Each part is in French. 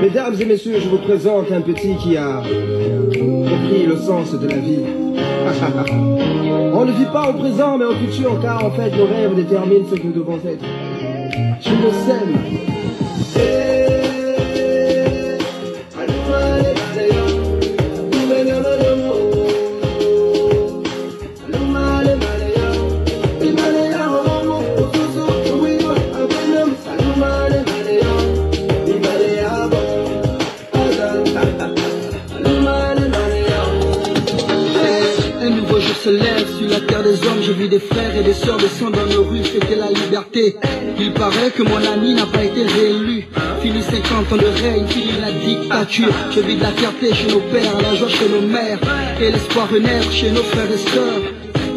Mesdames et messieurs, je vous présente un petit qui a compris le sens de la vie. On ne vit pas au présent mais au futur, car en fait nos rêves déterminent ce que nous devons être. Je le sème. Se lève sur la terre des hommes, je vis des frères et des sœurs descendre dans nos rues, fêter la liberté. Il paraît que mon ami n'a pas été réélu. Fini 50 ans de règne, fini la dictature. Je vis de la fierté chez nos pères, la joie chez nos mères, et l'espoir renaître chez nos frères et sœurs.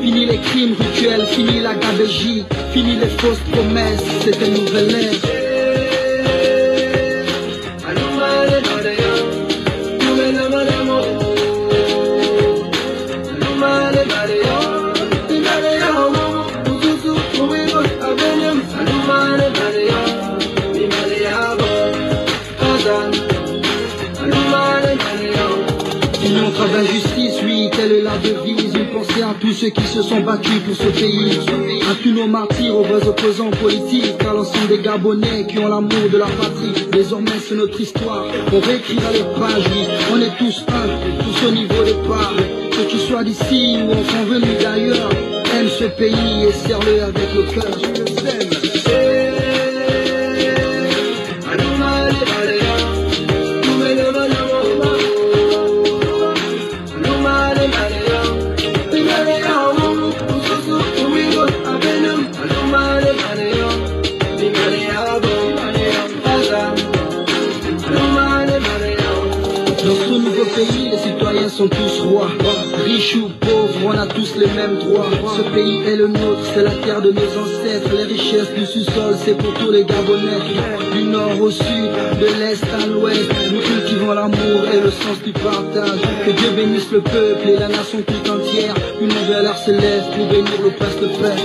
Fini les crimes rituels, fini la gabégie, fini les fausses promesses, c'est une nouvelle ère. Union, travail, justice, oui, telle est la devise. Une pensée à tous ceux qui se sont battus pour ce pays. À tous nos martyrs, aux vrais opposants politiques, à l'ensemble des Gabonais qui ont l'amour de la patrie. Désormais c'est notre histoire, on réécrira les pages, oui. On est tous un, tous au niveau des parts. Que tu sois d'ici ou enfin venu d'ailleurs, aime ce pays et serre-le avec le cœur. Je le sème. Pays, les citoyens sont tous rois. Riches ou pauvres, on a tous les mêmes droits. Ce pays est le nôtre, c'est la terre de nos ancêtres. Les richesses du sous-sol, c'est pour tous les Gabonais. Du nord au sud, de l'est à l'ouest, nous cultivons l'amour et le sens du partage. Que Dieu bénisse le peuple et la nation tout entière. Une nouvelle heure se lève pour bénir le prince de paix.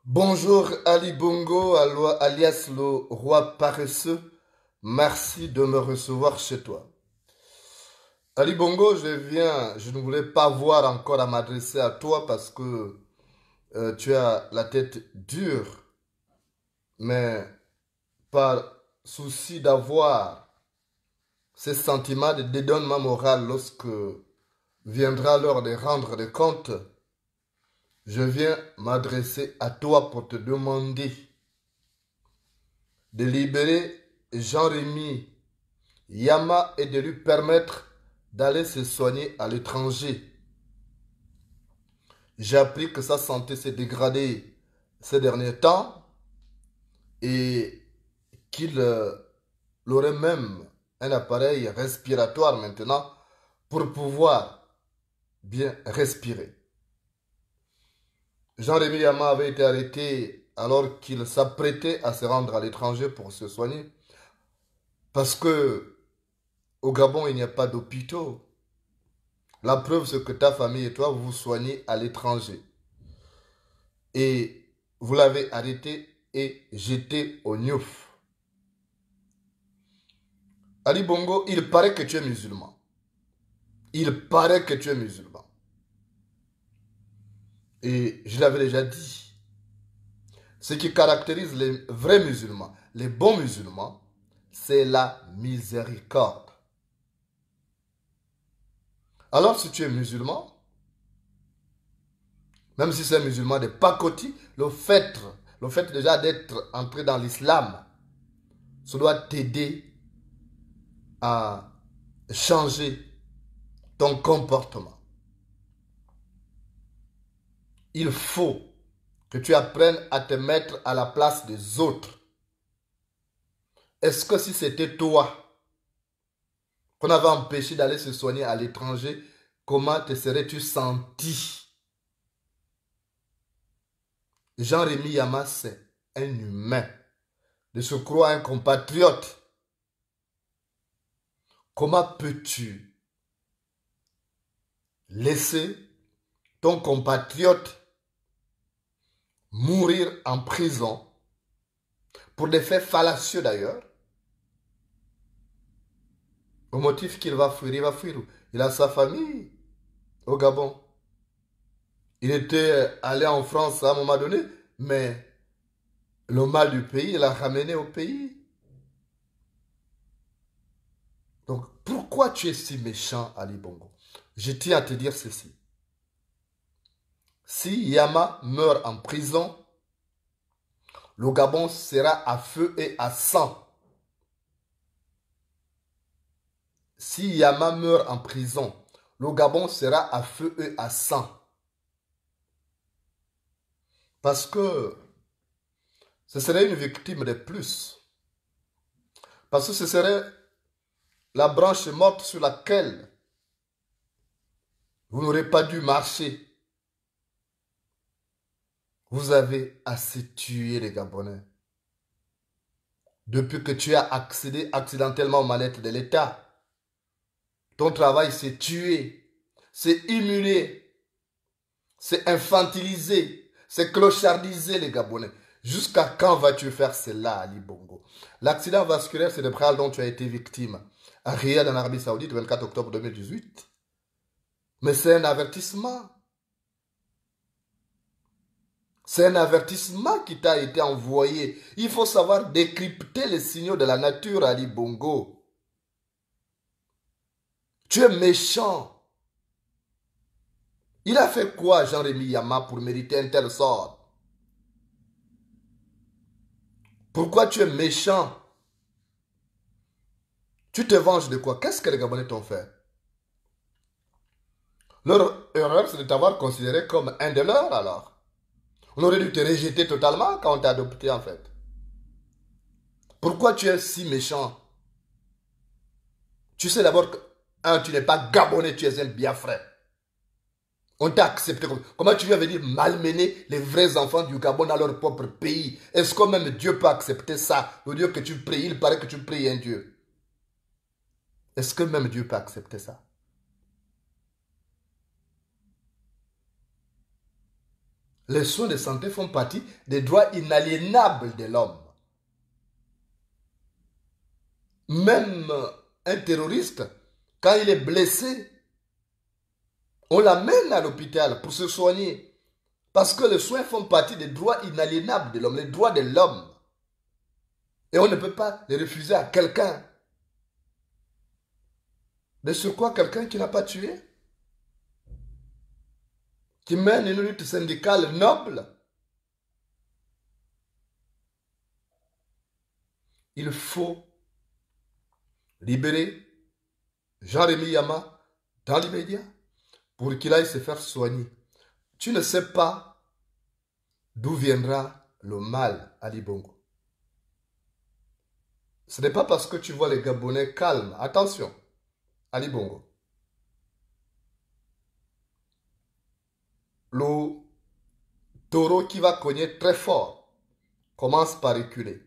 Bonjour Ali Bongo, alias le roi paresseux. Merci de me recevoir chez toi. Ali Bongo, je ne voulais pas voir encore à m'adresser à toi parce que tu as la tête dure, mais par souci d'avoir ces sentiments de dédonnement moral lorsque viendra l'heure de rendre des comptes, je viens m'adresser à toi pour te demander de libérer Jean-Rémy Yama et de lui permettre d'aller se soigner à l'étranger. J'ai appris que sa santé s'est dégradée ces derniers temps et qu'il aurait même un appareil respiratoire maintenant pour pouvoir bien respirer. Jean-Rémy Yama avait été arrêté alors qu'il s'apprêtait à se rendre à l'étranger pour se soigner. Parce que au Gabon, il n'y a pas d'hôpitaux. La preuve, c'est que ta famille et toi, vous vous soignez à l'étranger. Et vous l'avez arrêté et jeté au Niouf. Ali Bongo, il paraît que tu es musulman. Il paraît que tu es musulman. Et je l'avais déjà dit, ce qui caractérise les vrais musulmans, les bons musulmans, c'est la miséricorde. Alors si tu es musulman, même si c'est un musulman de pacotille, le fait déjà d'être entré dans l'islam, ça doit t'aider à changer ton comportement. Il faut que tu apprennes à te mettre à la place des autres. Est-ce que si c'était toi qu'on avait empêché d'aller se soigner à l'étranger, comment te serais-tu senti? Jean-Rémy Yama, c'est un humain. De se croire un compatriote. Comment peux-tu laisser ton compatriote mourir en prison pour des faits fallacieux d'ailleurs, au motif qu'il va fuir? Il va fuir. Il a sa famille au Gabon. Il était allé en France à un moment donné, mais le mal du pays, il l'a ramené au pays. Donc, pourquoi tu es si méchant, Ali Bongo? Je tiens à te dire ceci. Si Yama meurt en prison, le Gabon sera à feu et à sang. Si Yama meurt en prison, le Gabon sera à feu et à sang. Parce que ce serait une victime de plus. Parce que ce serait la branche morte sur laquelle vous n'aurez pas dû marcher. Vous avez assez tué les Gabonais. Depuis que tu as accédé accidentellement aux manettes de l'État, ton travail c'est tuer, c'est immuler, c'est infantiliser, c'est clochardiser les Gabonais. Jusqu'à quand vas-tu faire cela, Ali Bongo? L'accident vasculaire cérébral dont tu as été victime à Riyad en Arabie Saoudite le 24 octobre 2018. Mais c'est un avertissement. C'est un avertissement qui t'a été envoyé. Il faut savoir décrypter les signaux de la nature, Ali Bongo. Tu es méchant. Il a fait quoi, Jean-Rémy Yama, pour mériter un tel sort? Pourquoi tu es méchant? Tu te venges de quoi? Qu'est-ce que les Gabonais t'ont fait? Leur erreur, c'est de t'avoir considéré comme un de leurs, alors. On aurait dû te rejeter totalement quand on t'a adopté, en fait. Pourquoi tu es si méchant? Tu sais d'abord que, tu n'es pas Gabonais, tu es un Biafrais. On t'a accepté. Comment tu viens venir malmener les vrais enfants du Gabon dans leur propre pays? Est-ce que même Dieu peut accepter ça? Le Dieu que tu pries, il paraît que tu pries un Dieu. Est-ce que même Dieu peut accepter ça? Les soins de santé font partie des droits inaliénables de l'homme. Même un terroriste, quand il est blessé, on l'amène à l'hôpital pour se soigner. Parce que les soins font partie des droits inaliénables de l'homme, les droits de l'homme. Et on ne peut pas les refuser à quelqu'un. De sur quoi quelqu'un qui n'a pas tué? Qui mène une lutte syndicale noble. Il faut libérer Jean-Rémy Yama dans l'immédiat pour qu'il aille se faire soigner. Tu ne sais pas d'où viendra le mal, Ali Bongo. Ce n'est pas parce que tu vois les Gabonais calmes. Attention, Ali Bongo. Le taureau qui va cogner très fort commence par reculer.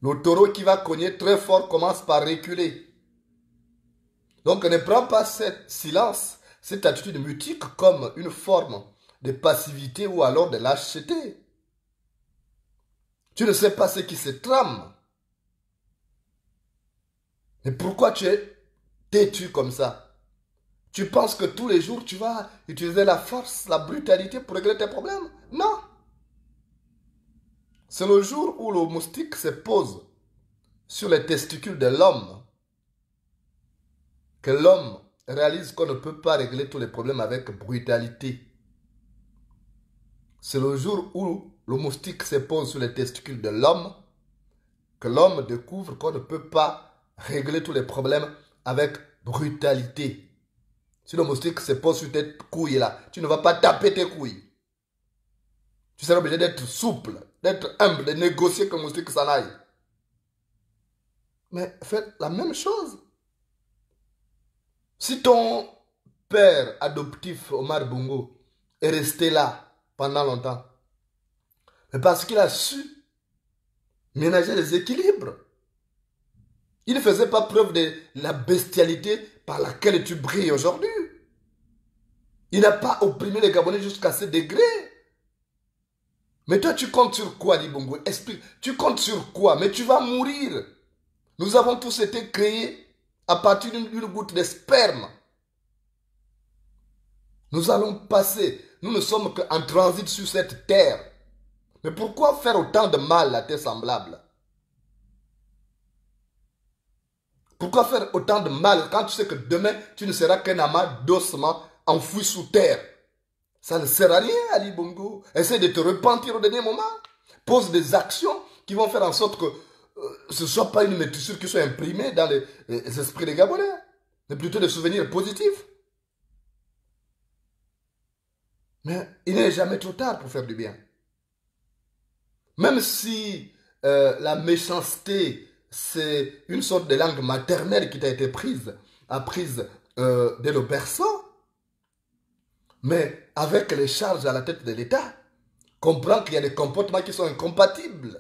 Le taureau qui va cogner très fort commence par reculer. Donc ne prends pas cette silence, cette attitude mutique comme une forme de passivité ou alors de lâcheté. Tu ne sais pas ce qui se trame. Mais pourquoi tu es têtu comme ça? Tu penses que tous les jours tu vas utiliser la force, la brutalité pour régler tes problèmes? Non. C'est le jour où le moustique se pose sur les testicules de l'homme que l'homme réalise qu'on ne peut pas régler tous les problèmes avec brutalité. C'est le jour où le moustique se pose sur les testicules de l'homme que l'homme découvre qu'on ne peut pas régler tous les problèmes avec brutalité. Si le moustique se pose sur tes couilles là, tu ne vas pas taper tes couilles. Tu seras obligé d'être souple, d'être humble, de négocier que le moustique s'en aille. Mais faites la même chose. Si ton père adoptif, Omar Bongo, est resté là pendant longtemps, mais parce qu'il a su ménager les équilibres, il ne faisait pas preuve de la bestialité par laquelle tu brilles aujourd'hui. Il n'a pas opprimé les Gabonais jusqu'à ce degré. Mais toi, tu comptes sur quoi, Ali Bongo? Explique. Tu comptes sur quoi? Mais tu vas mourir. Nous avons tous été créés à partir d'une goutte de sperme. Nous allons passer. Nous ne sommes qu'en transit sur cette terre. Mais pourquoi faire autant de mal à tes semblables? Pourquoi faire autant de mal quand tu sais que demain, tu ne seras qu'un amas d'ossements enfoui sous terre? Ça ne sert à rien, Ali Bongo. Essaie de te repentir au dernier moment. Pose des actions qui vont faire en sorte que ce ne soit pas une métissure qui soit imprimée dans les esprits des Gabonais, mais plutôt des souvenirs positifs. Mais il n'est jamais trop tard pour faire du bien. Même si la méchanceté, c'est une sorte de langue maternelle qui t'a été apprise dès le berceau, mais avec les charges à la tête de l'État, comprends qu'il y a des comportements qui sont incompatibles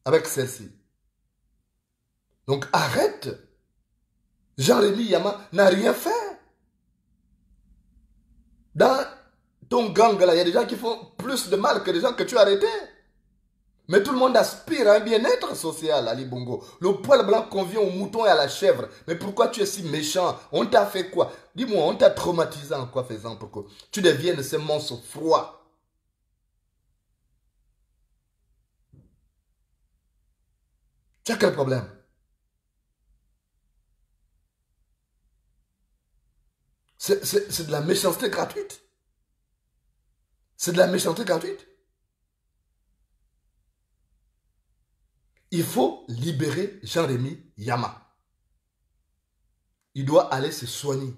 avec celle-ci. Donc arrête. Jean-Rémy Yama n'a rien fait. Dans ton gang là, il y a des gens qui font plus de mal que des gens que tu as arrêtés. Mais tout le monde aspire à un bien-être social, Ali Bongo. Le poil blanc convient au mouton et à la chèvre. Mais pourquoi tu es si méchant? On t'a fait quoi? Dis-moi, on t'a traumatisé en quoi faisant pour que tu deviennes ce monstre froid? Tu as quel problème? C'est de la méchanceté gratuite. C'est de la méchanceté gratuite. Il faut libérer Jean-Rémy Yama. Il doit aller se soigner.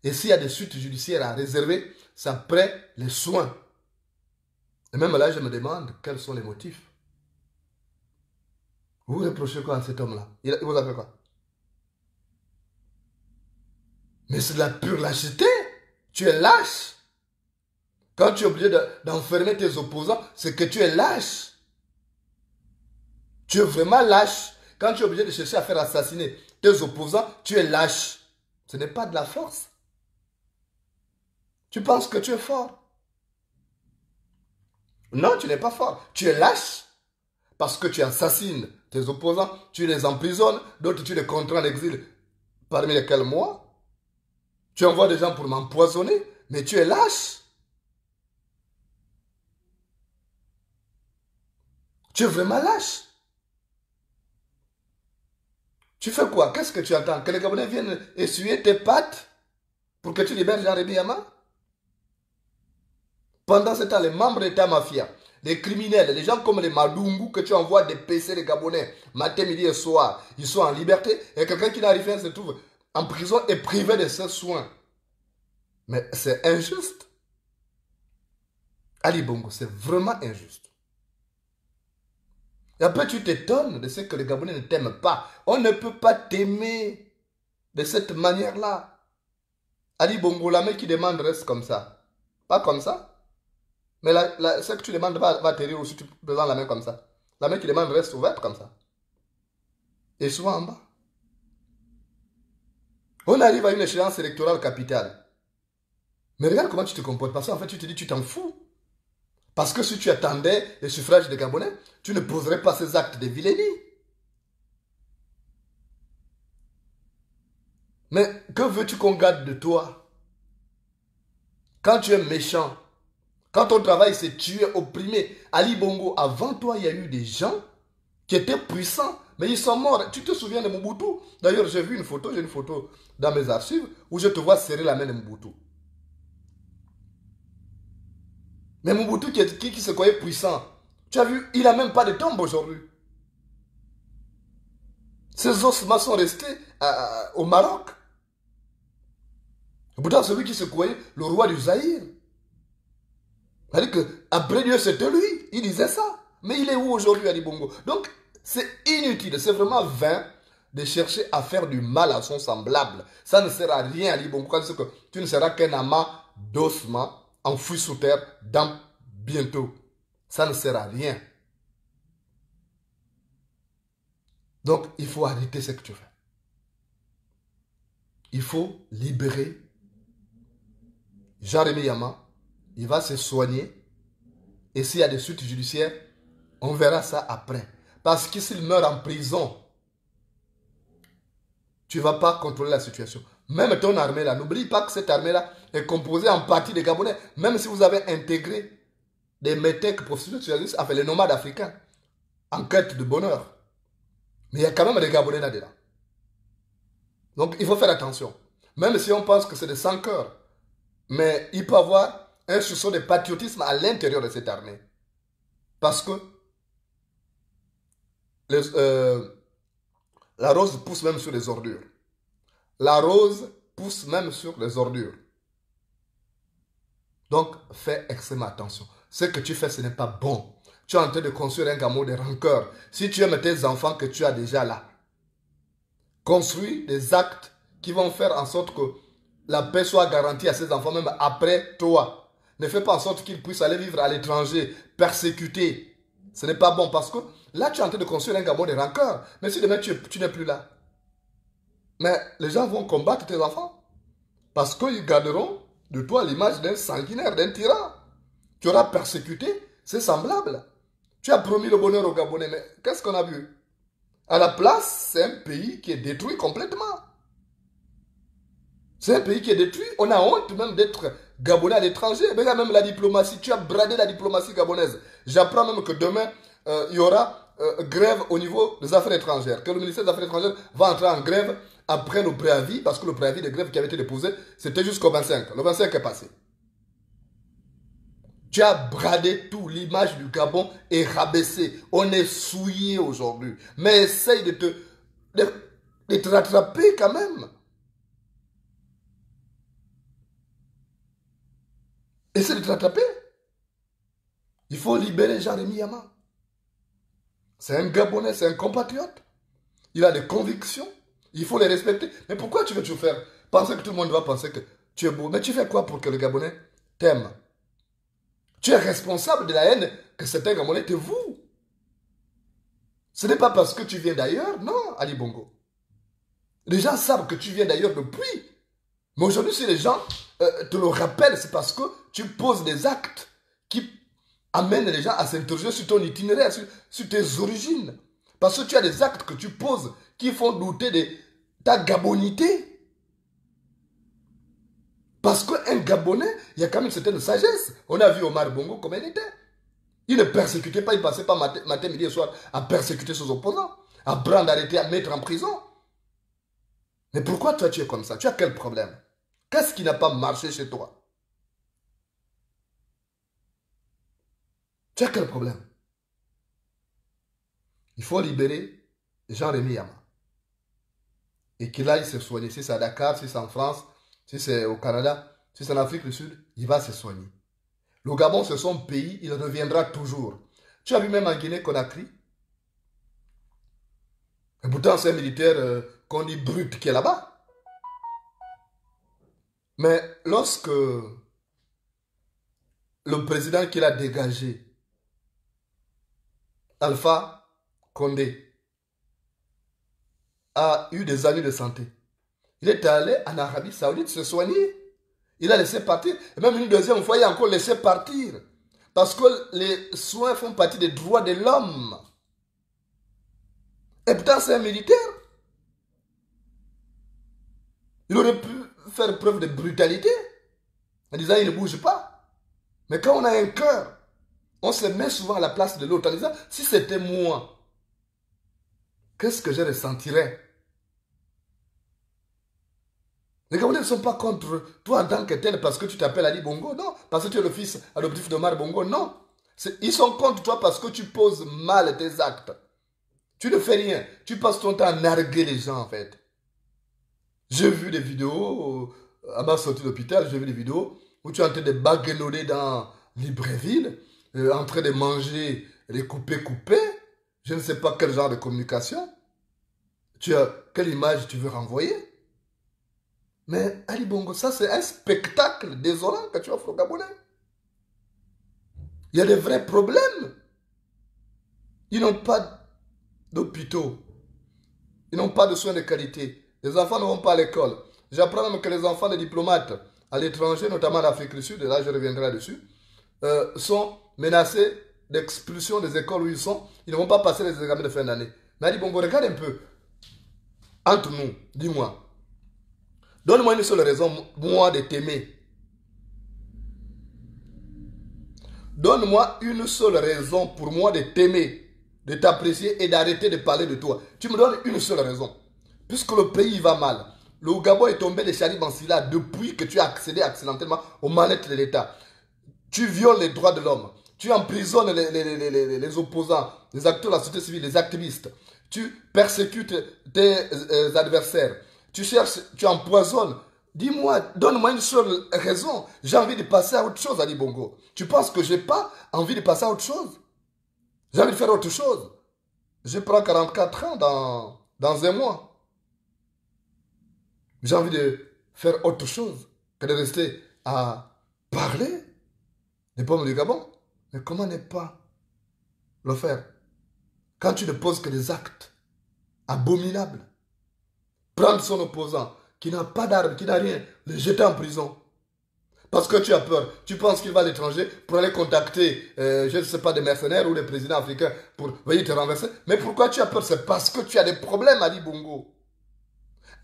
Et s'il y a des suites judiciaires à réserver, c'est après les soins. Et même là, je me demande quels sont les motifs. Vous reprochez quoi à cet homme-là? Il vous a fait quoi? Mais c'est de la pure lâcheté. Tu es lâche. Quand tu es obligé d'enfermer tes opposants, c'est que tu es lâche. Tu es vraiment lâche. Quand tu es obligé de chercher à faire assassiner tes opposants, tu es lâche. Ce n'est pas de la force. Tu penses que tu es fort. Non, tu n'es pas fort. Tu es lâche. Parce que tu assassines tes opposants, tu les emprisonnes, d'autres tu les contrains en exil, parmi lesquels moi. Tu envoies des gens pour m'empoisonner, mais tu es lâche. Tu es vraiment lâche. Tu fais quoi? Qu'est-ce que tu attends? Que les Gabonais viennent essuyer tes pattes pour que tu libères Jean-Rémy Yama? Pendant ce temps, les membres de ta mafia, les criminels, les gens comme les Madungu que tu envoies des PC les Gabonais, matin, midi et soir, ils sont en liberté et quelqu'un qui n'arrive rien se trouve en prison et privé de ses soins. Mais c'est injuste. Ali Bongo, c'est vraiment injuste. Et après, tu t'étonnes de ce que les Gabonais ne t'aiment pas. On ne peut pas t'aimer de cette manière-là. Ali Bongo, la main qui demande reste comme ça. Pas comme ça. Mais ce que tu demandes va atterrir aussi, tu présentes la main comme ça. La main qui demande reste ouverte comme ça. Et souvent en bas. On arrive à une échéance électorale capitale. Mais regarde comment tu te comportes. Parce qu'en fait, tu te dis, tu t'en fous. Parce que si tu attendais le suffrage des Gabonais, tu ne poserais pas ces actes de vilainie. Mais que veux-tu qu'on garde de toi? Quand tu es méchant, quand ton travail c'est tuer, opprimer. Ali Bongo, avant toi, il y a eu des gens qui étaient puissants, mais ils sont morts. Tu te souviens de Mobutu? D'ailleurs, j'ai une photo dans mes archives où je te vois serrer la main de Mobutu. Mais Mobutu qui se croyait puissant, tu as vu, il n'a même pas de tombe aujourd'hui. Ses ossements sont restés au Maroc. Et pourtant, celui qui se croyait le roi du Zaïre. C'est-à-dire qu'après Dieu, c'était lui. Il disait ça. Mais il est où aujourd'hui, Ali Bongo? Donc, C'est inutile, c'est vraiment vain de chercher à faire du mal à son semblable. Ça ne sert à rien, Ali Bongo, parce que tu ne seras qu'un amas d'ossements enfoui sous terre dans bientôt. Ça ne sert à rien. Donc, il faut arrêter ce que tu fais. Il faut libérer Jean-Rémy Yama. Il va se soigner. Et s'il y a des suites judiciaires, on verra ça après. Parce que s'il meurt en prison, tu ne vas pas contrôler la situation. Même ton armée là, n'oublie pas que cette armée là est composée en partie des Gabonais. Même si vous avez intégré des métèques professionnels, enfin les nomades africains, en quête de bonheur. Mais il y a quand même des Gabonais là-dedans. Donc il faut faire attention. Même si on pense que c'est des sans-cœurs, mais il peut y avoir un soupçon de patriotisme à l'intérieur de cette armée. Parce que la rose pousse même sur les ordures. La rose pousse même sur les ordures. Donc, fais extrêmement attention. Ce que tu fais, ce n'est pas bon. Tu es en train de construire un gamin de rancœur. Si tu aimes tes enfants que tu as déjà là, construis des actes qui vont faire en sorte que la paix soit garantie à ces enfants, même après toi. Ne fais pas en sorte qu'ils puissent aller vivre à l'étranger, persécutés. Ce n'est pas bon parce que là, tu es en train de construire un gamin de rancœur. Mais si demain, tu n'es plus là, mais les gens vont combattre tes enfants. Parce qu'ils garderont de toi l'image d'un sanguinaire, d'un tyran. Tu auras persécuté, c'est semblable. Tu as promis le bonheur aux Gabonais, mais qu'est-ce qu'on a vu? À la place, c'est un pays qui est détruit complètement. C'est un pays qui est détruit. On a honte même d'être Gabonais à l'étranger. Mais là, même la diplomatie, tu as bradé la diplomatie gabonaise. J'apprends même que demain, il y aura grève au niveau des affaires étrangères. Que le ministère des Affaires étrangères va entrer en grève après le préavis, parce que le préavis de grève qui avait été déposé, c'était jusqu'au 25. Le 25 est passé. Tu as bradé tout, l'image du Gabon est rabaissée. On est souillé aujourd'hui. Mais essaye de te rattraper quand même. Essaye de te rattraper. Il faut libérer Jean-Rémy Yama. C'est un Gabonais, c'est un compatriote. Il a des convictions. Il faut les respecter. Mais pourquoi tu veux tout faire? Penser que tout le monde va penser que tu es beau. Mais tu fais quoi pour que le Gabonais t'aime? Tu es responsable de la haine que certains Gabonais te vouent. Ce n'est pas parce que tu viens d'ailleurs, non, Ali Bongo. Les gens savent que tu viens d'ailleurs depuis. Mais aujourd'hui, si les gens te le rappellent, c'est parce que tu poses des actes qui amènent les gens à s'interroger sur ton itinéraire, sur tes origines. Parce que tu as des actes que tu poses qui font douter de ta gabonité. Parce qu'un Gabonais, il y a quand même une certaine sagesse. On a vu Omar Bongo comme il était. Il ne persécutait pas, il ne passait pas matin, midi et soir à persécuter ses opposants, à prendre, arrêter, à mettre en prison. Mais pourquoi toi tu es comme ça? Tu as quel problème? Qu'est-ce qui n'a pas marché chez toi? Tu as quel problème? Il faut libérer Jean-Rémy Yama. Et qu'il aille se soigner. Si c'est à Dakar, si c'est en France, si c'est au Canada, si c'est en Afrique du Sud, il va se soigner. Le Gabon, c'est son pays, il reviendra toujours. Tu as vu même en Guinée-Conakry. Et pourtant, c'est un militaire qu'on dit brut qui est là-bas. Mais lorsque le président qu'il a dégagé, Alpha Condé, a eu des années de santé, il est allé en Arabie Saoudite se soigner. Il a laissé partir. Et même une deuxième fois, il a encore laissé partir. Parce que les soins font partie des droits de l'homme. Et pourtant, c'est un militaire. Il aurait pu faire preuve de brutalité en disant il ne bouge pas. Mais quand on a un cœur, on se met souvent à la place de l'autre en disant si c'était moi, qu'est-ce que je ressentirais? Les Gabonais ne sont pas contre toi en tant que tel parce que tu t'appelles Ali Bongo, non. Parce que tu es le fils adoptif d'Omar Bongo, non. Ils sont contre toi parce que tu poses mal tes actes. Tu ne fais rien. Tu passes ton temps à narguer les gens, en fait. J'ai vu des vidéos, à ma sortie d'hôpital, j'ai vu des vidéos où tu es en train de baguenauder dans Libreville, en train de manger les coupés. je ne sais pas quel genre de communication, quelle image tu veux renvoyer. Mais Ali Bongo, ça c'est un spectacle désolant que tu offres aux Gabonais. Il y a des vrais problèmes. Ils n'ont pas d'hôpitaux. Ils n'ont pas de soins de qualité. Les enfants ne vont pas à l'école. J'apprends même que les enfants des diplomates à l'étranger, notamment en Afrique du Sud, et là je reviendrai là-dessus, sont menacés d'expulsion des écoles où ils sont. Ils ne vont pas passer les examens de fin d'année. Mais Ali Bongo, regarde un peu. Entre nous, dis-moi. Donne-moi une seule raison, moi, de t'aimer. Donne-moi une seule raison pour moi de t'aimer, de t'apprécier et d'arrêter de parler de toi. Tu me donnes une seule raison. Puisque le pays va mal. Le Gabon est tombé de Charib en Silla depuis que tu as accédé accidentellement aux manettes de l'État. Tu violes les droits de l'homme. Tu emprisonnes les opposants, les acteurs de la société civile, les activistes. Tu persécutes tes adversaires. Tu cherches, tu empoisonnes. Dis-moi, donne-moi une seule raison. J'ai envie de passer à autre chose, Ali Bongo. Tu penses que je n'ai pas envie de passer à autre chose? J'ai envie de faire autre chose. Je prends 44 ans dans un mois. J'ai envie de faire autre chose que de rester à parler des pommes du Gabon. Mais comment ne pas le faire quand tu ne poses que des actes abominables? Prendre son opposant qui n'a pas d'armes, qui n'a rien, le jeter en prison. Parce que tu as peur. Tu penses qu'il va à l'étranger pour aller contacter, je ne sais pas, des mercenaires ou des présidents africains pour venir te renverser. Mais pourquoi tu as peur? C'est parce que tu as des problèmes, Ali Bongo.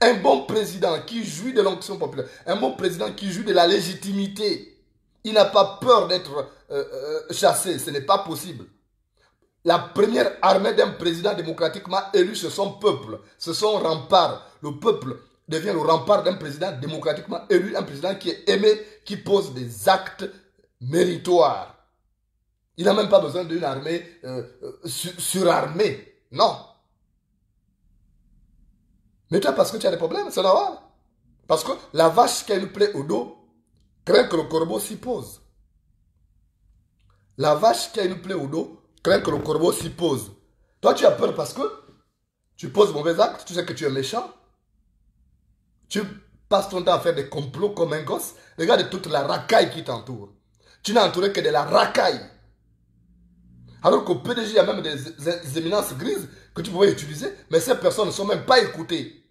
Un bon président qui jouit de l'onction populaire, un bon président qui jouit de la légitimité, il n'a pas peur d'être chassé. Ce n'est pas possible. La première armée d'un président démocratiquement élu, c'est son peuple. C'est son rempart. Le peuple devient le rempart d'un président démocratiquement élu, un président qui est aimé, qui pose des actes méritoires. Il n'a même pas besoin d'une armée surarmée. Non. Mais toi, parce que tu as des problèmes, c'est normal. Parce que la vache qui a une plaie au dos craint que le corbeau s'y pose. La vache qui a une plaie au dos craint que le corbeau s'y pose. Toi, tu as peur parce que tu poses mauvais actes, tu sais que tu es méchant. Tu passes ton temps à faire des complots comme un gosse. Regarde toute la racaille qui t'entoure. Tu n'as entouré que de la racaille. Alors qu'au PDG, il y a même des éminences grises que tu pouvais utiliser, mais ces personnes ne sont même pas écoutées.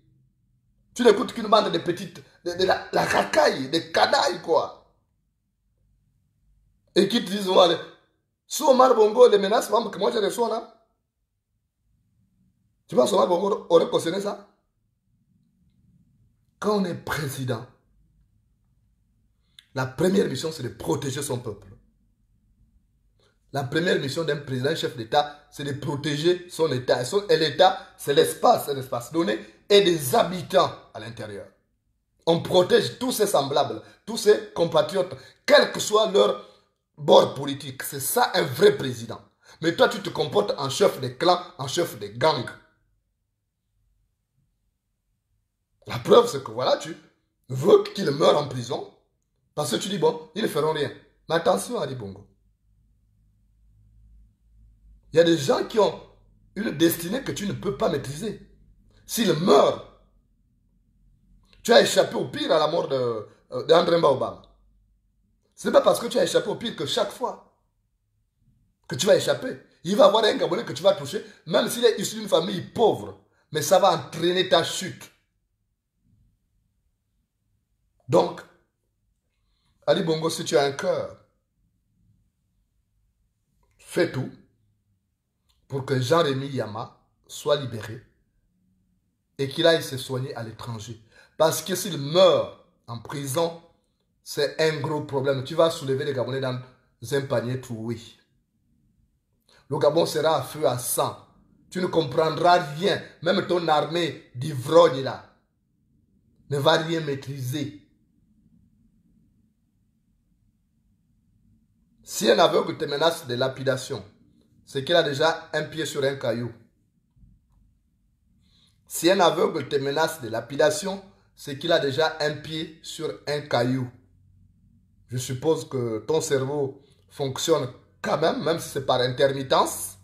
Tu n'écoutes qu'une bande de petites, de la racaille, des canailles, quoi. Et qui te disent, voilà, sous Omar Bongo, les menaces, que moi je reçois là. Tu penses que Omar Bongo aurait cautionné ça? Quand on est président, la première mission, c'est de protéger son peuple. La première mission d'un président, chef d'État, c'est de protéger son État. Et l'État, c'est l'espace donné et des habitants à l'intérieur. On protège tous ses semblables, tous ses compatriotes, quel que soit leur bord politique. C'est ça un vrai président. Mais toi, tu te comportes en chef de clan, en chef de gang. La preuve, c'est que voilà, tu veux qu'il meure en prison parce que tu dis, bon, ils ne feront rien. Mais attention, Ali Bongo. Il y a des gens qui ont une destinée que tu ne peux pas maîtriser. S'ils meurent, tu as échappé au pire à la mort d'André Obama. Ce n'est pas parce que tu as échappé au pire que chaque fois que tu vas échapper, il va y avoir un Gabonais que tu vas toucher, même s'il est issu d'une famille pauvre. Mais ça va entraîner ta chute. Donc, Ali Bongo, si tu as un cœur, fais tout pour que Jean-Rémy Yama soit libéré et qu'il aille se soigner à l'étranger. Parce que s'il meurt en prison, c'est un gros problème. Tu vas soulever les Gabonais dans un panier troué. Le Gabon sera à feu à sang. Tu ne comprendras rien. Même ton armée d'ivrogne là ne va rien maîtriser. Si un aveugle te menace de lapidation, c'est qu'il a déjà un pied sur un caillou. Si un aveugle te menace de lapidation, c'est qu'il a déjà un pied sur un caillou. Je suppose que ton cerveau fonctionne quand même si c'est par intermittence.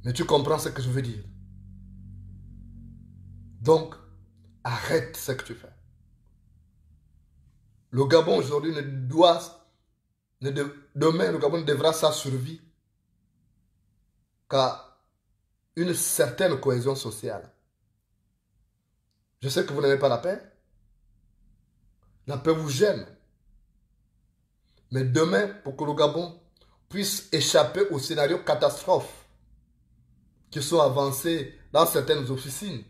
Mais tu comprends ce que je veux dire. Donc, arrête ce que tu fais. Le Gabon aujourd'hui demain, le Gabon devra sa survie qu'à une certaine cohésion sociale. Je sais que vous n'aimez pas la paix. La paix vous gêne. Mais demain, pour que le Gabon puisse échapper au scénario catastrophe qui sont avancés dans certaines officines,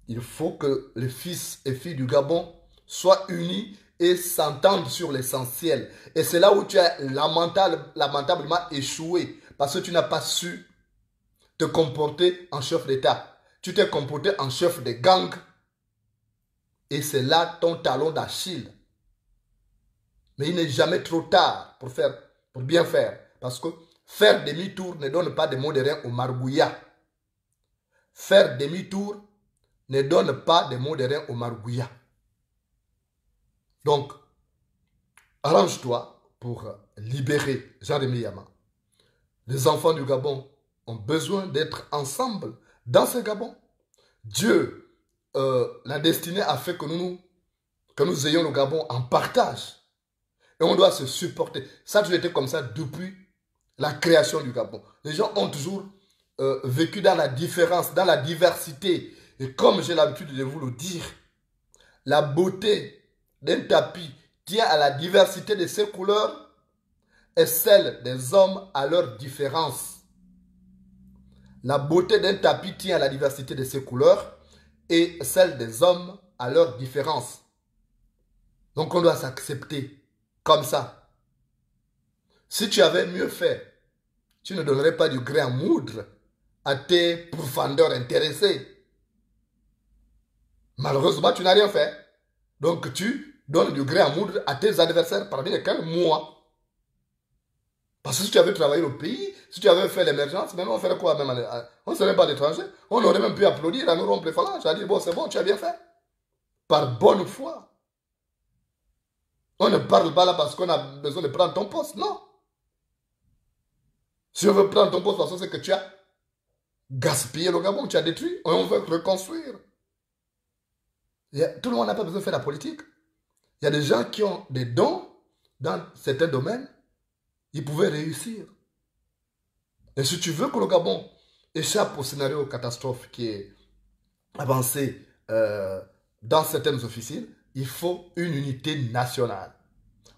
il faut que les fils et filles du Gabon soient unis et s'entendent sur l'essentiel. Et c'est là où tu as lamentablement échoué. Parce que tu n'as pas su te comporter en chef d'État. Tu t'es comporté en chef de gang. Et c'est là ton talon d'Achille. Mais il n'est jamais trop tard pour bien faire. Parce que faire demi-tour ne donne pas de mot de rien au margouillat. Faire demi-tour ne donne pas de mot de rien au margouillat. Donc, arrange-toi pour libérer Jean-Rémy Yama. Les enfants du Gabon ont besoin d'être ensemble dans ce Gabon. Dieu, la destinée a fait que nous ayons le Gabon en partage. Et on doit se supporter. Ça a toujours été comme ça depuis la création du Gabon. Les gens ont toujours vécu dans la différence, dans la diversité. Et comme j'ai l'habitude de vous le dire, la beauté d'un tapis tient à la diversité de ses couleurs et celle des hommes à leur différence. La beauté d'un tapis tient à la diversité de ses couleurs et celle des hommes à leur différence. Donc on doit s'accepter comme ça. Si tu avais mieux fait, tu ne donnerais pas du gré à moudre à tes pourfendeurs intéressés. Malheureusement, tu n'as rien fait. Donc tu donnes du gré à moudre à tes adversaires, parmi lesquels moi. Parce que si tu avais travaillé au pays, si tu avais fait l'émergence, même on ferait quoi même on ne serait pas d'étrangers. On aurait même pu applaudir à nous rompre les phalanges. À dire, bon, c'est bon, tu as bien fait. Par bonne foi. On ne parle pas là parce qu'on a besoin de prendre ton poste. Non. Si on veut prendre ton poste, parce que c'est que tu as gaspillé le Gabon, tu as détruit. Et on veut reconstruire. Tout le monde n'a pas besoin de faire la politique. Il y a des gens qui ont des dons dans certains domaines. Ils pouvaient réussir. Et si tu veux que le Gabon échappe au scénario catastrophe qui est avancé dans certaines officines, il faut une unité nationale.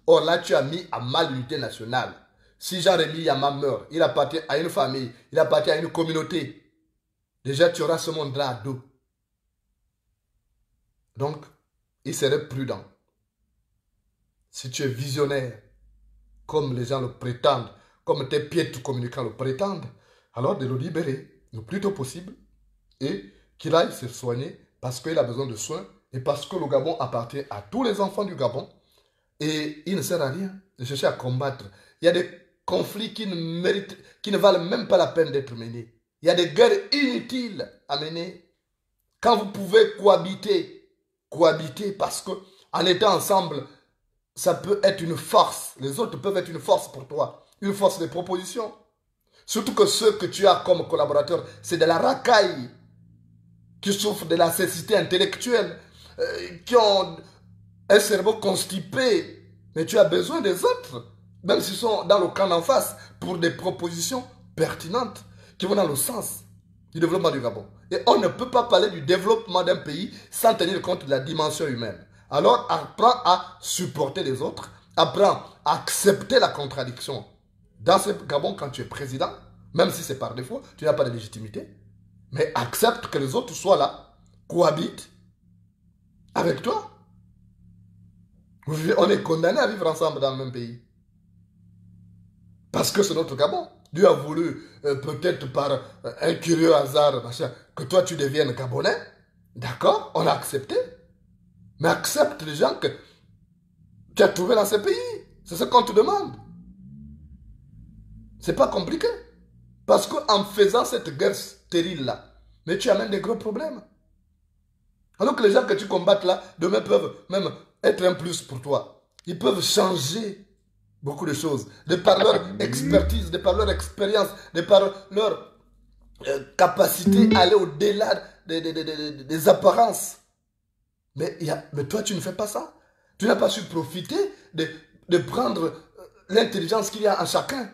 Or là, tu as mis à mal l'unité nationale. Si Jean-Rémy Yama meurt, il appartient à une famille, il appartient à une communauté. Déjà, tu auras ce monde-là à dos. Donc, il serait prudent. Si tu es visionnaire, comme les gens le prétendent, comme tes piètres communicants le prétendent, alors de le libérer le plus tôt possible et qu'il aille se soigner parce qu'il a besoin de soins et parce que le Gabon appartient à tous les enfants du Gabon et il ne sert à rien de chercher à combattre. Il y a des conflits qui ne valent même pas la peine d'être menés. Il y a des guerres inutiles à mener. Quand vous pouvez cohabiter parce que en étant ensemble, ça peut être une force. Les autres peuvent être une force pour toi. Une force de proposition. Surtout que ceux que tu as comme collaborateurs, c'est de la racaille. Qui souffrent de la cécité intellectuelle. Qui ont un cerveau constipé. Mais tu as besoin des autres. Même s'ils sont dans le camp d'en face. Pour des propositions pertinentes. Qui vont dans le sens du développement du Gabon. Et on ne peut pas parler du développement d'un pays sans tenir compte de la dimension humaine. Alors, apprends à supporter les autres. Apprends à accepter la contradiction. Dans ce Gabon, quand tu es président, même si c'est par défaut, tu n'as pas de légitimité. Mais accepte que les autres soient là, cohabitent avec toi. On est condamné à vivre ensemble dans le même pays. Parce que c'est notre Gabon. Dieu a voulu, peut-être par un curieux hasard, machin, que toi tu deviennes Gabonais. D'accord, on a accepté. Mais accepte les gens que tu as trouvés dans ce pays. C'est ce qu'on te demande. C'est pas compliqué. Parce qu'en faisant cette guerre stérile-là, mais tu amènes des gros problèmes. Alors que les gens que tu combattes là, demain peuvent même être un plus pour toi. Ils peuvent changer beaucoup de choses. De par leur expertise, de par leur expérience, de par leur capacité à aller au-delà des apparences. Mais toi, tu ne fais pas ça. Tu n'as pas su profiter de prendre l'intelligence qu'il y a en chacun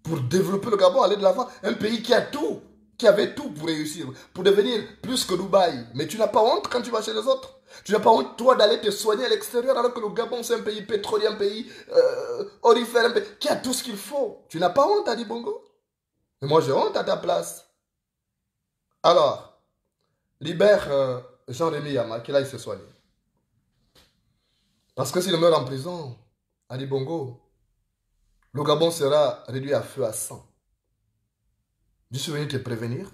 pour développer le Gabon, aller de l'avant. Un pays qui a tout, qui avait tout pour réussir, pour devenir plus que Dubaï. Mais tu n'as pas honte quand tu vas chez les autres. Tu n'as pas honte, toi, d'aller te soigner à l'extérieur, alors que le Gabon, c'est un pays pétrolier, un pays orifère, un pays qui a tout ce qu'il faut. Tu n'as pas honte, Ali Bongo? Mais moi, j'ai honte à ta place. Alors, libère Jean-Rémy Yama, qu'il aille se soigner. Parce que s'il meurt en prison, Ali Bongo, le Gabon sera réduit à feu à sang. Je suis venu te prévenir.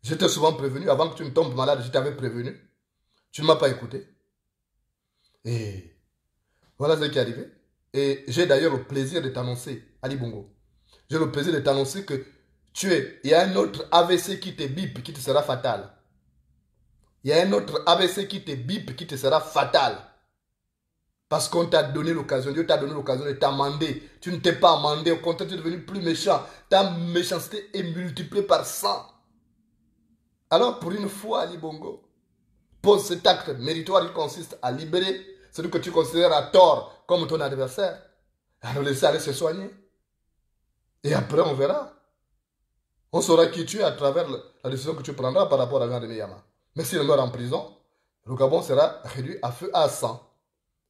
Je t'ai souvent prévenu. Avant que tu ne tombes malade, je t'avais prévenu. Tu ne m'as pas écouté. Et voilà ce qui est arrivé. Et j'ai d'ailleurs le plaisir de t'annoncer, Ali Bongo. J'ai le plaisir de t'annoncer que il y a un autre AVC qui te bip, qui te sera fatal. Il y a un autre AVC qui te bip, qui te sera fatal. Parce qu'on t'a donné l'occasion, Dieu t'a donné l'occasion de t'amender. Tu ne t'es pas amendé, au contraire, tu es devenu plus méchant. Ta méchanceté est multipliée par 100. Alors, pour une fois, Ali Bongo, pose cet acte méritoire qui consiste à libérer celui que tu considères à tort comme ton adversaire. Alors, laissez aller se soigner. Et après, on verra. On saura qui tu es à travers la décision que tu prendras par rapport à Jean-Rémy Yama. Mais s'il meurt en prison, le Gabon sera réduit à feu à sang.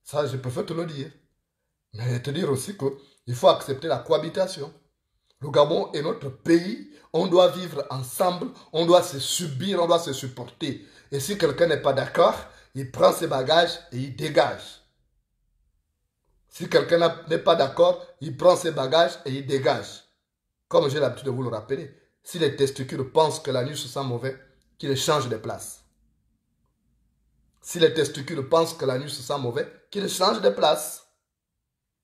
Ça, je préfère te le dire. Mais te dire aussi qu'il faut accepter la cohabitation. Le Gabon est notre pays. On doit vivre ensemble. On doit se subir. On doit se supporter. Et si quelqu'un n'est pas d'accord, il prend ses bagages et il dégage. Si quelqu'un n'est pas d'accord, il prend ses bagages et il dégage. Comme j'ai l'habitude de vous le rappeler, si les testicules pensent que la nuit se sent mauvais, qu'ils changent de place. Si les testicules pensent que la nuit se sent mauvais, qu'ils changent de place.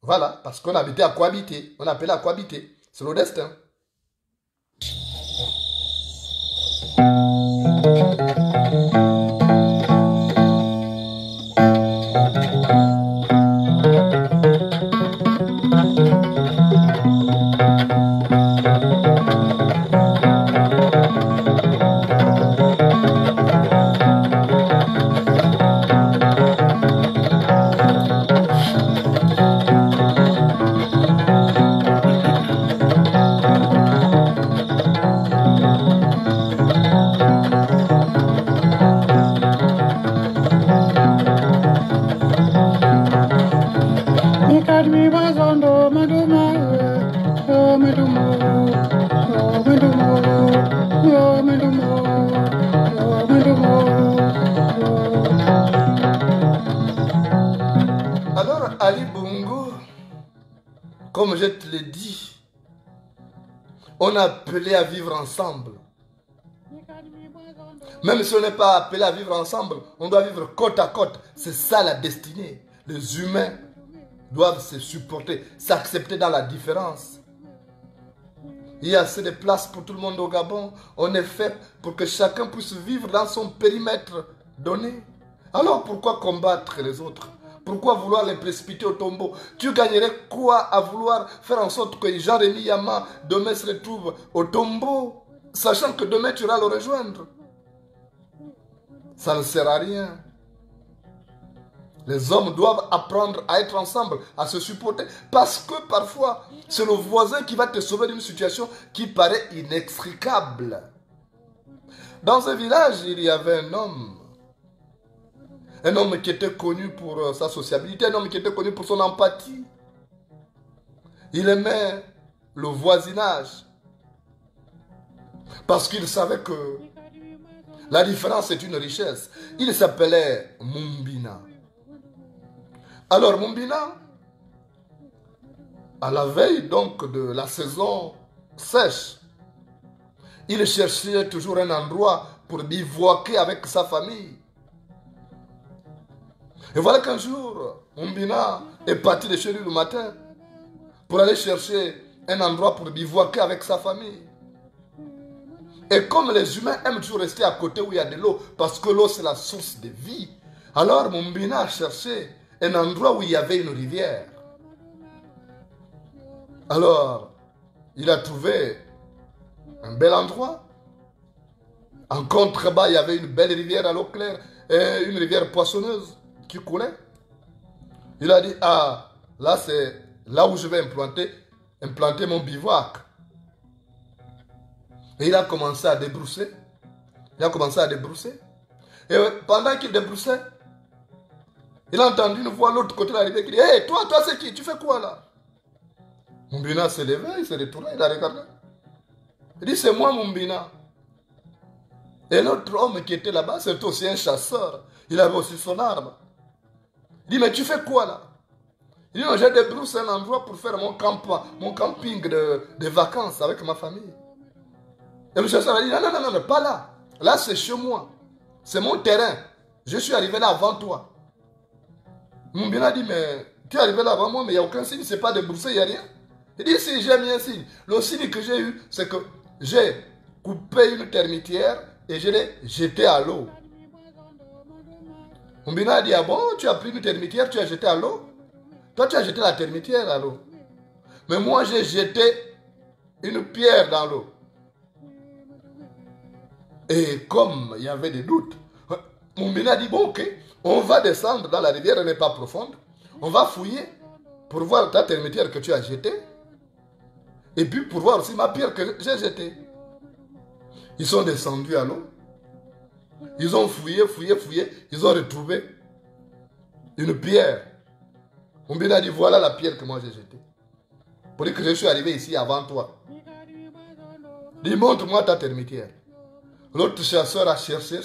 Voilà, parce qu'on habitait à cohabiter. On appelait à cohabiter. C'est le destin. Alors, Ali Bongo, comme je te l'ai dit, on a appelé à vivre ensemble. Même si on n'est pas appelé à vivre ensemble, on doit vivre côte à côte. C'est ça la destinée. Les humains doivent se supporter, s'accepter dans la différence. Il y a assez de place pour tout le monde au Gabon. On est fait pour que chacun puisse vivre dans son périmètre donné. Alors pourquoi combattre les autres? Pourquoi vouloir les précipiter au tombeau? Tu gagnerais quoi à vouloir faire en sorte que Jean-Rémy Yama demain se retrouve au tombeau, sachant que demain tu iras le rejoindre? Ça ne sert à rien. Les hommes doivent apprendre à être ensemble, à se supporter. Parce que parfois, c'est le voisin qui va te sauver d'une situation qui paraît inextricable. Dans un village, il y avait un homme qui était connu pour sa sociabilité, un homme qui était connu pour son empathie. Il aimait le voisinage. Parce qu'il savait que la différence est une richesse. Il s'appelait Mumbina. Alors Mumbina, à la veille donc de la saison sèche, il cherchait toujours un endroit pour bivouaquer avec sa famille. Et voilà qu'un jour, Mumbina est parti de chez lui le matin pour aller chercher un endroit pour bivouaquer avec sa famille. Et comme les humains aiment toujours rester à côté où il y a de l'eau, parce que l'eau c'est la source de vie, alors Mumbina a cherché un endroit où il y avait une rivière. Alors, il a trouvé un bel endroit. En contrebas, il y avait une belle rivière à l'eau claire, et une rivière poissonneuse qui coulait. Il a dit, ah, là c'est là où je vais implanter mon bivouac. Et il a commencé à débrousser. Et pendant qu'il débroussait, il a entendu une voix de l'autre côté de la rivière qui dit, hé, toi c'est qui? Tu fais quoi là? Mumbina s'est levé, il s'est retourné, il a regardé. Il dit, c'est moi Mumbina. Et l'autre homme qui était là-bas, c'était aussi un chasseur. Il avait aussi son arme. Il dit, mais tu fais quoi là? Il dit, non, j'ai débroussé un endroit pour faire mon camping de vacances avec ma famille. Et le chasseur a dit, non, pas là. Là, c'est chez moi. C'est mon terrain. Je suis arrivé là avant toi. Mumbina a dit, mais tu es arrivé là avant moi, mais il n'y a aucun signe, c'est pas débroussé, il n'y a rien. Il dit, si j'ai mis un signe. Le signe que j'ai eu, c'est que j'ai coupé une termitière et je l'ai jetée à l'eau. Mumbina a dit, ah bon, tu as pris une termitière, tu as jeté à l'eau? Toi, tu as jeté la termitière à l'eau. Mais moi, j'ai jeté une pierre dans l'eau. Et comme il y avait des doutes, Mumbina a dit, bon, ok, on va descendre dans la rivière, elle n'est pas profonde. On va fouiller pour voir ta termitière que tu as jetée. Et puis pour voir aussi ma pierre que j'ai jetée. Ils sont descendus à l'eau. Ils ont fouillé. Ils ont retrouvé une pierre. Mumbina a dit, voilà la pierre que moi j'ai jetée. Pour dire que je suis arrivé ici avant toi. Dis, montre-moi ta termitière. L'autre chasseur a cherché.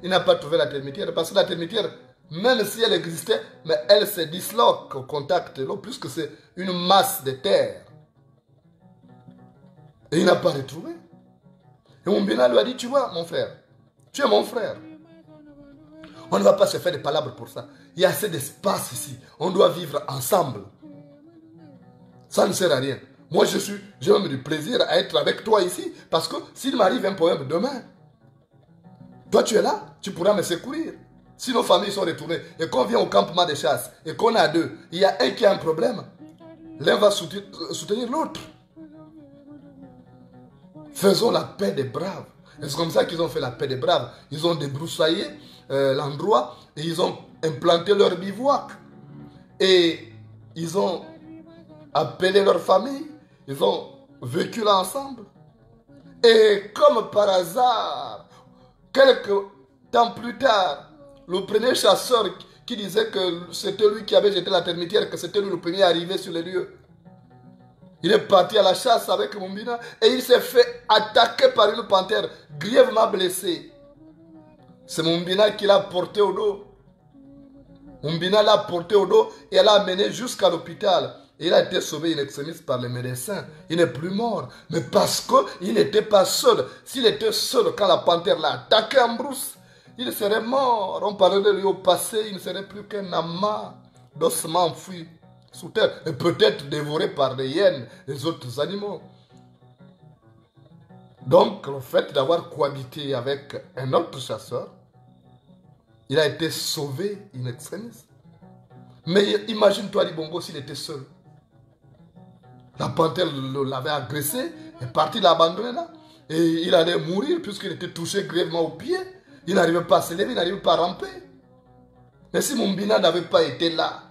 Il n'a pas trouvé la termitière. Parce que la termitière, même si elle existait, mais elle se disloque au contact de l'eau, puisque c'est une masse de terre. Et il n'a pas retrouvé. Et Mumbina lui a dit, tu vois, mon frère, tu es mon frère. On ne va pas se faire des palabres pour ça. Il y a assez d'espace ici. On doit vivre ensemble. Ça ne sert à rien. Moi, j'ai même du plaisir à être avec toi ici. Parce que s'il m'arrive un problème demain, toi tu es là, tu pourras me secourir. Si nos familles sont retournées et qu'on vient au campement de chasse et qu'on a deux, il y a un qui a un problème, l'un va soutenir l'autre. Faisons la paix des braves. Et c'est comme ça qu'ils ont fait la paix des braves. Ils ont débroussaillé l'endroit et ils ont implanté leur bivouac. Et ils ont appelé leur famille. Ils ont vécu là ensemble. Et comme par hasard, quelques temps plus tard, le premier chasseur qui disait que c'était lui qui avait jeté la termitière, que c'était lui le premier arrivé sur les lieux, il est parti à la chasse avec Mumbina et il s'est fait attaquer par une panthère grièvement blessée. C'est Mumbina qui l'a porté au dos. Mumbina l'a porté au dos et elle l'a amené jusqu'à l'hôpital. Et il a été sauvé in extremis par les médecins. Il n'est plus mort. Mais parce qu'il n'était pas seul. S'il était seul quand la panthère l'a attaqué en brousse, il serait mort. On parlait de lui au passé, il ne serait plus qu'un amas d'ossements enfouis sous terre. Et peut-être dévoré par les hyènes, les autres animaux. Donc, le fait d'avoir cohabité avec un autre chasseur, il a été sauvé in extremis. Mais imagine-toi, Ali Bongo, s'il était seul. La panthère l'avait agressé, est parti l'abandonner là. Et il allait mourir puisqu'il était touché grièvement au pied. Il n'arrivait pas à se lever, il n'arrivait pas à ramper. Mais si Mumbina n'avait pas été là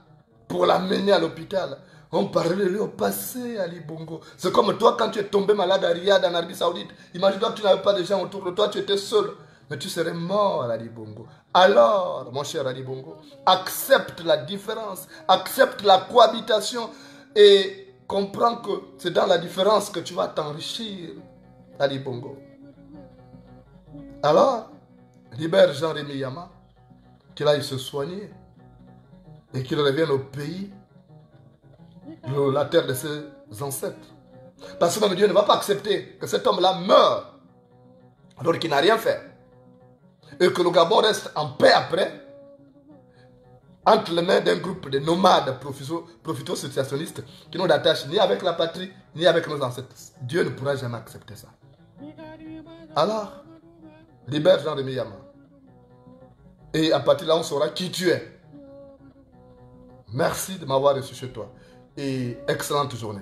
pour l'amener à l'hôpital, on parlait de lui au passé, Ali Bongo. C'est comme toi quand tu es tombé malade à Riyad, en Arabie Saoudite. Imagine-toi que tu n'avais pas de gens autour de toi, tu étais seul. Mais tu serais mort, Ali Bongo. Alors, mon cher Ali Bongo, accepte la différence, accepte la cohabitation et comprends que c'est dans la différence que tu vas t'enrichir, Ali Bongo. Alors, libère Jean-Rémy Yama, qu'il aille se soigner et qu'il revienne au pays, la terre de ses ancêtres. Parce que même Dieu ne va pas accepter que cet homme-là meure alors qu'il n'a rien fait. Et que le Gabon reste en paix après, entre les mains d'un groupe de nomades profito-situationnistes qui n'ont d'attache ni avec la patrie, ni avec nos ancêtres. Dieu ne pourra jamais accepter ça. Alors, libère Jean-Rémy Yama. Et à partir de là, on saura qui tu es. Merci de m'avoir reçu chez toi. Et excellente journée.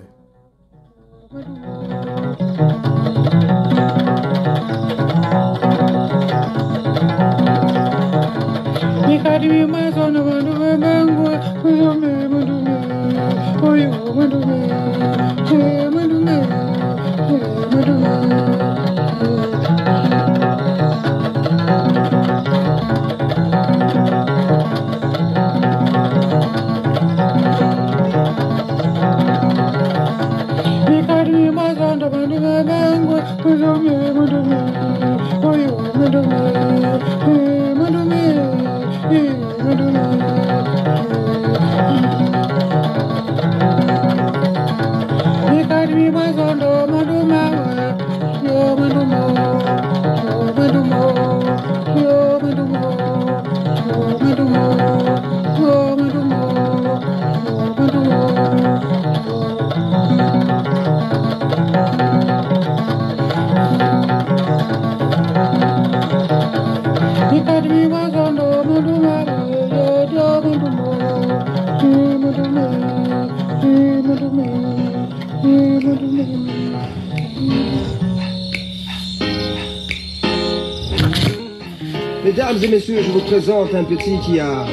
Mesdames et messieurs, je vous présente un petit qui a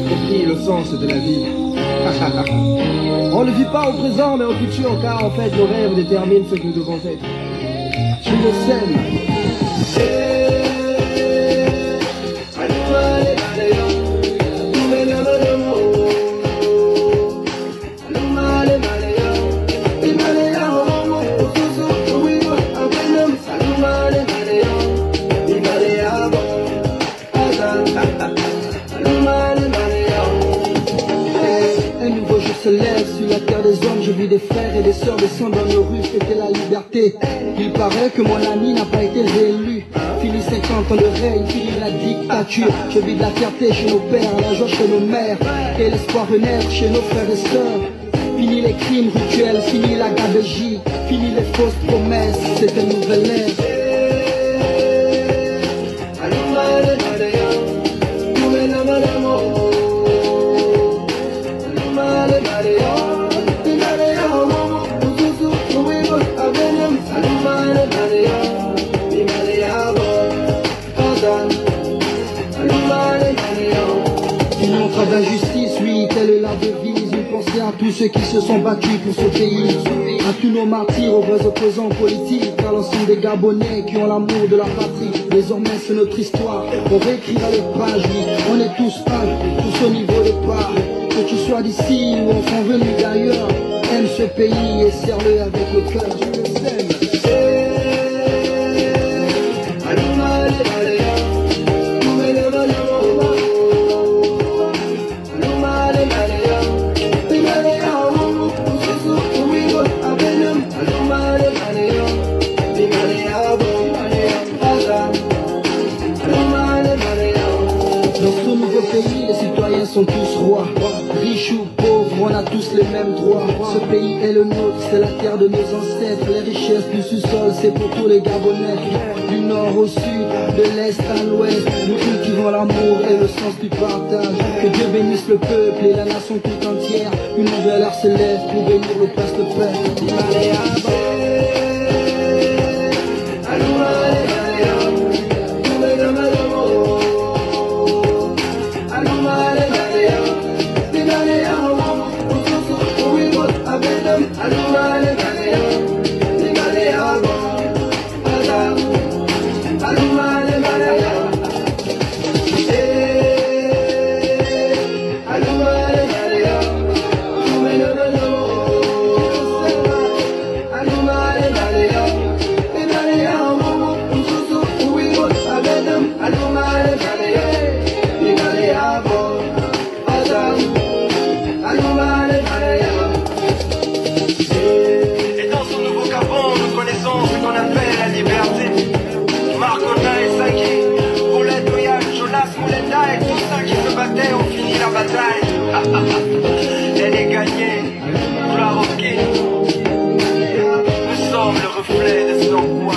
compris le sens de la vie. On ne vit pas au présent mais au futur car en fait nos rêves déterminent ce que nous devons être. Tu le sais. Se lève sur la terre des hommes, je vis des frères et des sœurs descendre dans nos rues, fêter la liberté. Il paraît que mon ami n'a pas été réélu. Fini 50 ans de règne, fini la dictature. Je vis de la fierté chez nos pères, la joie chez nos mères, et l'espoir renaître chez nos frères et sœurs. Fini les crimes rituels, fini la gabegie, fini les fausses promesses, c'est une nouvelle ère. D'injustice, oui, telle est la devise. Une pensée à tous ceux qui se sont battus pour ce pays, à tous nos martyrs, aux vrais opposants politiques, à l'ensemble des Gabonais qui ont l'amour de la patrie. Désormais c'est notre histoire, on réécrira les pages, oui, on est tous un, tous au niveau de part. Que tu sois d'ici ou enfin venu d'ailleurs, aime ce pays et serre-le avec le cœur, je le sème. Les citoyens sont tous rois, riches ou pauvres, on a tous les mêmes droits. Ce pays est le nôtre, c'est la terre de nos ancêtres. Les richesses du sous-sol, c'est pour tous les Gabonais. Du nord au sud, de l'est à l'ouest, nous cultivons l'amour et le sens du partage. Que Dieu bénisse le peuple et la nation tout entière. Une nouvelle heure se lève pour bénir le prince de paix. On finit la bataille. Elle est gagnée. Gloire au king. Nous sommes le reflet de son roi.